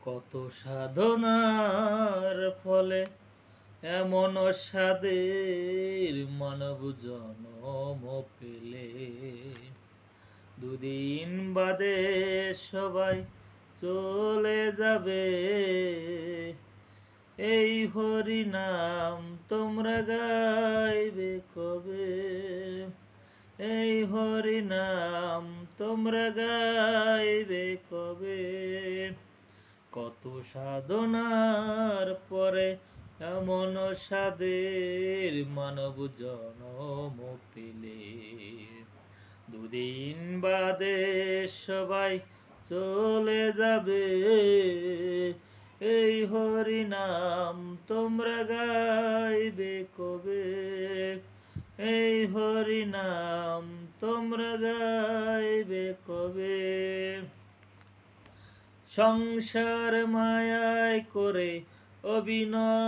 কত সাধনার ফলে এমন স্বাদের মানব জনম পেলে, দুদিন বাদে সবাই চলে যাবে। এই হরি নাম তোমরা গাইবে কবে? এই হরি নাম তোমরা গাইবে কবে? কত সাধনার পরে এমন স্বাদের মানব জনম পেলে, দুদিন বাদে সবাই চলে যাবে। এই হরি নাম তোমরা গাইবে কবে? এই হরি নাম তোমরা গাইবে কবে? সংসার মায়ায় করে অভিনয়,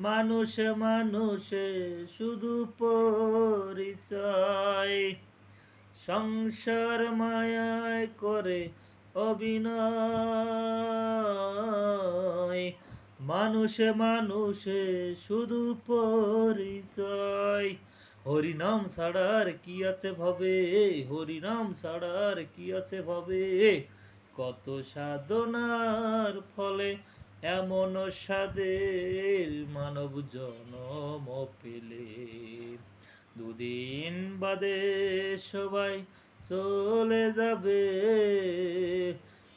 মানুষে মানুষে শুধু পরিচয়। সংসার মায়ায় করে অভিনয়, মানুষে মানুষে শুধু পরিচয়। হরিনাম ছাড়ার কি আছে ভবে? হরিনাম ছাড়ার কি আছে ভবে? কত সাধনার ফলে এমন স্বাদের মানব জনম পেলে, দুদিন বাদে সবাই চলে যাবে।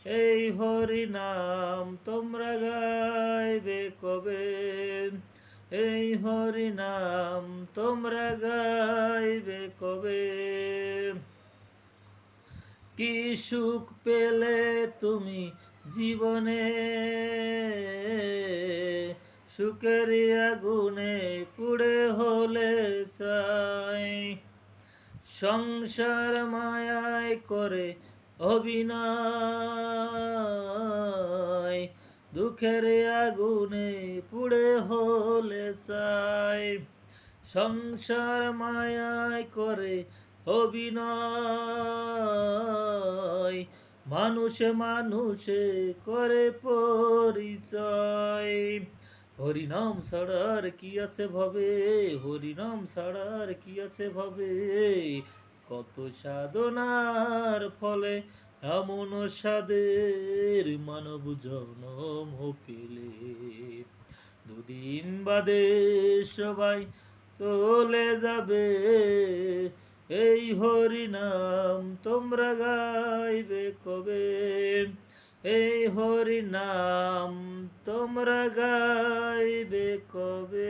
এই হরি নাম তোমরা গাইবে কবে? এই হরি নাম তোমরা গাইবে কবে? কি সুখ পেলে তুমি জীবনে, সুখের আগুনে পুড়ে হলে চাই। সংসার মায়ায় করে অভিনয়, দুঃখের আগুনে পুড়ে হলে চাই। সংসার মায়ায় করে অভিনয়, মানুষে মানুষে করে পরিচয়। হরিনাম ছাড়ার কি আছে ভবে? হরিনাম ছাড়ার কি আছে ভবে? কত সাধনার ফলে এমন স্বাদের মানব জনম পেলে, দুদিন বাদে সবাই চলে যাবে। এই হরি নাম তোমরা গাইবে কবে? এই হরি নাম তোমরা গাইবে কবে?